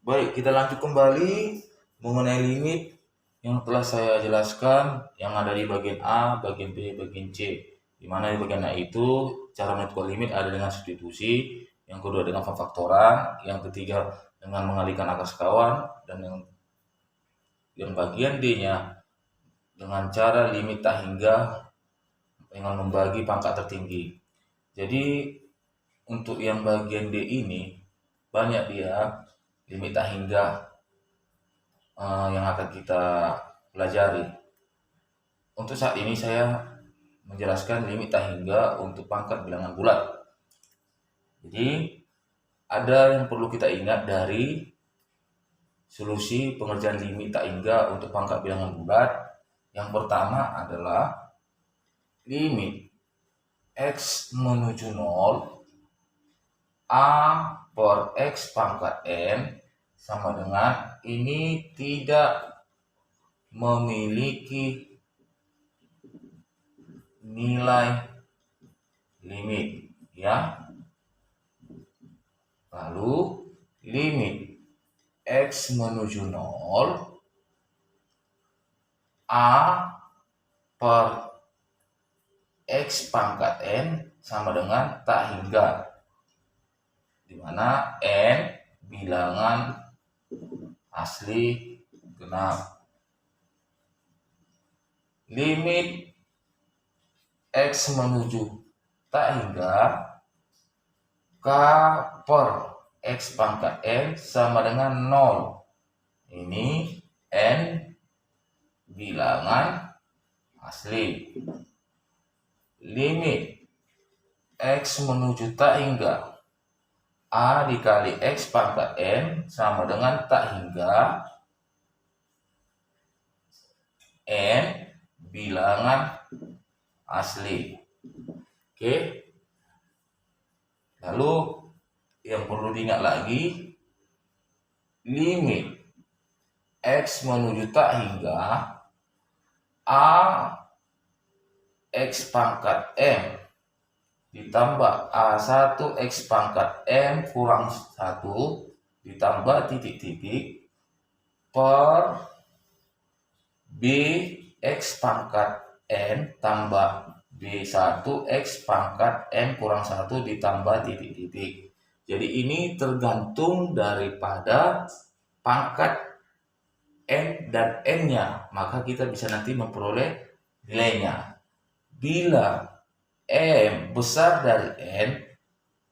Baik, kita lanjut kembali mengenai limit yang telah saya jelaskan yang ada di bagian A, bagian B, bagian C. Di mana di bagian A itu cara menentukan limit ada dengan substitusi, yang kedua dengan pemfaktoran, yang ketiga dengan mengalihkan akar sekawan, dan yang bagian D-nya dengan cara limit tak hingga dengan membagi pangkat tertinggi. Jadi untuk yang bagian D ini banyak dia limit tak hingga yang akan kita pelajari. Untuk saat ini saya menjelaskan limit tak hingga untuk pangkat bilangan bulat. Jadi ada yang perlu kita ingat dari solusi pengerjaan limit tak hingga untuk pangkat bilangan bulat. Yang pertama adalah limit X menuju 0 A per X pangkat N sama dengan ini tidak memiliki nilai limit, ya. Lalu limit X menuju 0 A per X pangkat N sama dengan tak hingga, di mana N bilangan asli genap. Limit X menuju tak hingga K per X pangkat N sama dengan 0. Ini N bilangan asli. Limit X menuju tak hingga A dikali X pangkat N sama dengan tak hingga N bilangan asli. Oke. Lalu yang perlu diingat lagi, limit X menuju tak hingga A X pangkat M ditambah A1 X pangkat M kurang 1 ditambah titik-titik per B X pangkat N tambah B1 X pangkat N kurang 1 ditambah titik-titik. Jadi ini tergantung daripada pangkat N dan N-nya, maka kita bisa nanti memperoleh nilainya. Bila M besar dari N,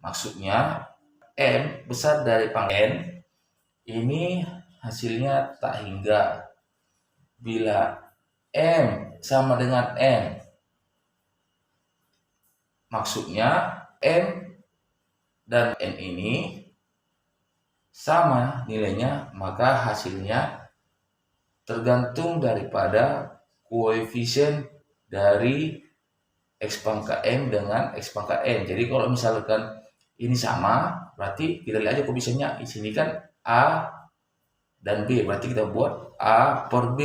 maksudnya M besar dari pangkat N, ini hasilnya tak hingga. Bila M sama dengan N, maksudnya M dan N ini sama nilainya, maka hasilnya tergantung daripada koefisien dari X pangkat N dengan X pangkat N. Jadi kalau misalkan ini sama, berarti kita lihat aja koefisiennya. Di sini kan A dan B, berarti kita buat A per B.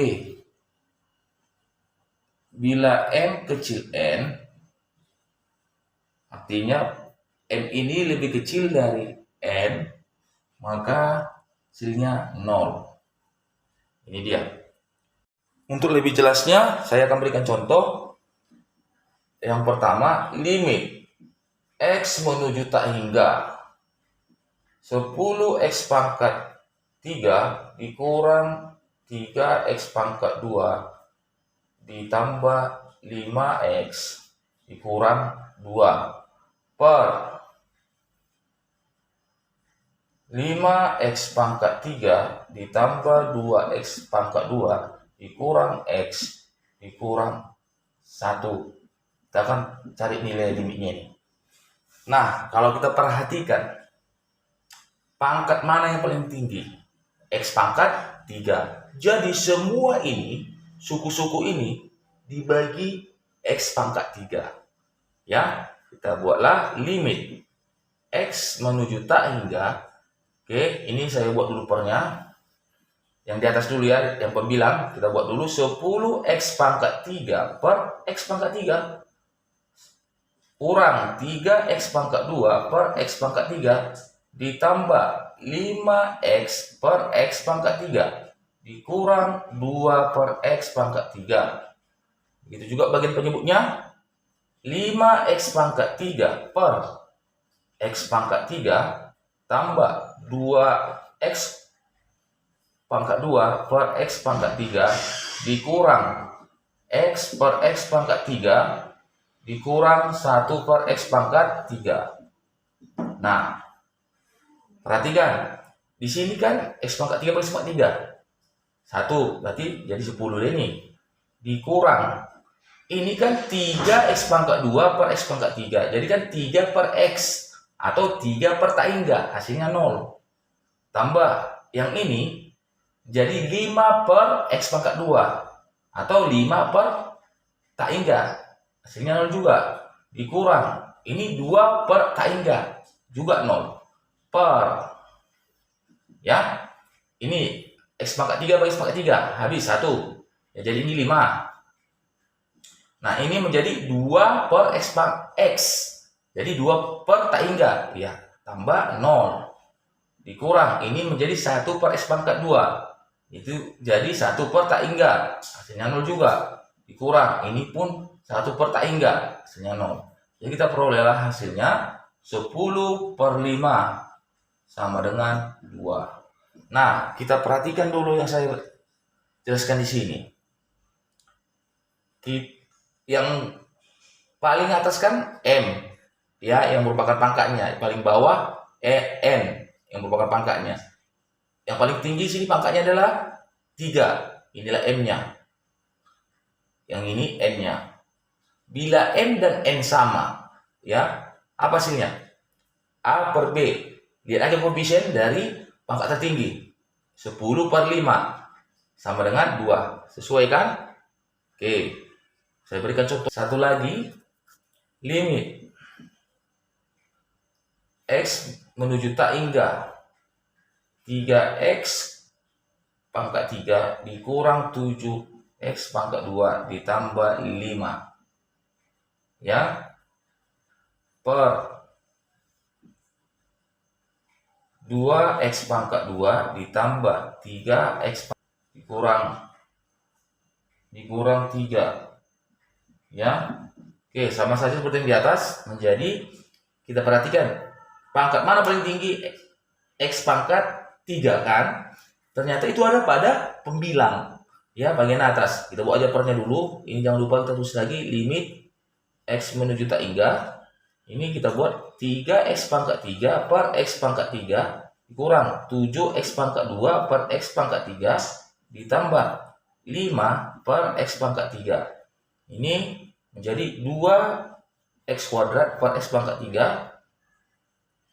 Bila M kecil N, artinya M ini lebih kecil dari N, maka hasilnya 0. Ini dia. Untuk lebih jelasnya, saya akan berikan contoh. Yang pertama, limit X menuju tak hingga 10X pangkat 3 dikurang 3X pangkat 2 ditambah 5X dikurang 2 per 5X pangkat 3 ditambah 2X pangkat 2 dikurang X dikurang 1. Kita akan cari nilai limitnya ini. Nah, kalau kita perhatikan, pangkat mana yang paling tinggi? X pangkat 3. Jadi semua ini, suku-suku ini dibagi X pangkat 3. Ya, kita buatlah limit X menuju tak hingga. Oke, ini saya buat dulu pernya. Yang di atas dulu ya, yang pembilang. Kita buat dulu 10X pangkat 3 per X pangkat 3 kurang 3X pangkat 2 per X pangkat 3 ditambah 5x per x pangkat 3 dikurang 2 per x pangkat 3. Begitu juga bagian penyebutnya, 5x pangkat 3 per x pangkat 3 tambah 2x pangkat 2 per x pangkat 3 dikurang x per x pangkat 3 dikurang 1 per x pangkat 3. Nah, perhatikan, di sini kan x pangkat 3 per x pangkat 3. 1, berarti jadi 10 deh ini. Dikurang, ini kan 3x pangkat 2 per x pangkat 3. Jadi kan 3 per x atau 3 per tak hingga, hasilnya 0. Tambah yang ini, jadi 5 per x pangkat 2 atau 5 per tak hingga, hasilnya 0 juga. Dikurang, ini 2 per tak hingga, juga 0. Per, ya, ini x pangkat 3 per x pangkat 3, habis 1. Ya, jadi ini 5. Nah, ini menjadi 2 per x pangkat x. Jadi 2 per tak hingga, ya, tambah 0. Dikurang, ini menjadi 1 per x pangkat 2. Itu jadi 1 per tak hingga, hasilnya 0 juga. Dikurang, ini pun 1 per tak hingga, hasilnya 0. Jadi kita perolehlah hasilnya 10 per 5 sama dengan 2. Nah, kita perhatikan dulu yang saya jelaskan di sini. Yang paling atas kan M, ya, yang merupakan pangkatnya. Paling bawah N, yang merupakan pangkatnya. Yang paling tinggi sini pangkatnya adalah 3. Inilah M-nya. Yang ini N-nya. Bila M dan N sama, ya, apa hasilnya? A per B. Lihat aja koefisien dari pangkat tertinggi. 10 per 5 sama dengan 2. Sesuai kan? Oke. Saya berikan contoh satu lagi. Limit x menuju tak hingga 3x pangkat 3 dikurang 7x pangkat 2 ditambah 5. Ya. Per 2x pangkat 2 ditambah 3x dikurang 3. Ya. Oke, sama saja seperti yang di atas. Menjadi, kita perhatikan pangkat mana paling tinggi? X pangkat 3 kan? Ternyata itu ada pada pembilang, ya, bagian atas. Kita buat aja pernya dulu. Ini jangan lupa kita tulis lagi limit x menuju tak hingga. Ini kita buat 3x pangkat 3 per x pangkat 3 dikurang 7x pangkat 2 per x pangkat 3 ditambah 5 per x pangkat 3. Ini menjadi 2x kuadrat per x pangkat 3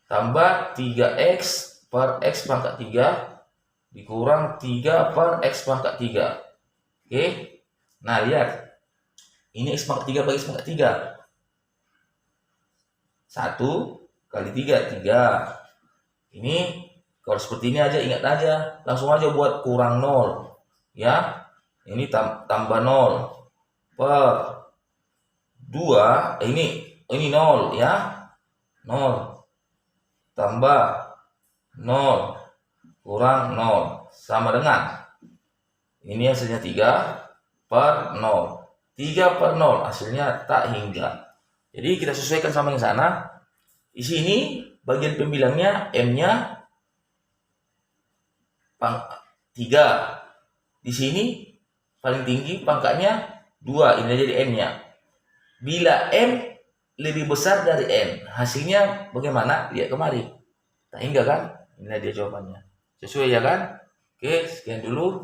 tambah 3x per x pangkat 3 dikurang 3 per x pangkat 3. Oke. Nah, lihat. Ini x pangkat 3 bagi x pangkat 3. 1 kali 3, 3. Ini kalau seperti ini aja, ingat aja. Langsung aja buat kurang 0. Ya. Ini tambah 0 per 2. Ini 0, ya. 0 tambah 0 kurang 0 sama dengan, ini hasilnya 3 per 0. 3 per 0 hasilnya tak hingga. Jadi kita sesuaikan sama yang sana. Di sini bagian pembilangnya M-nya 3. Di sini paling tinggi pangkatnya 2. Ini jadi N-nya. Bila M lebih besar dari N, hasilnya bagaimana? Lihat kemari. Tak hingga kan? Inilah dia jawabannya. Sesuai ya kan? Oke, sekian dulu.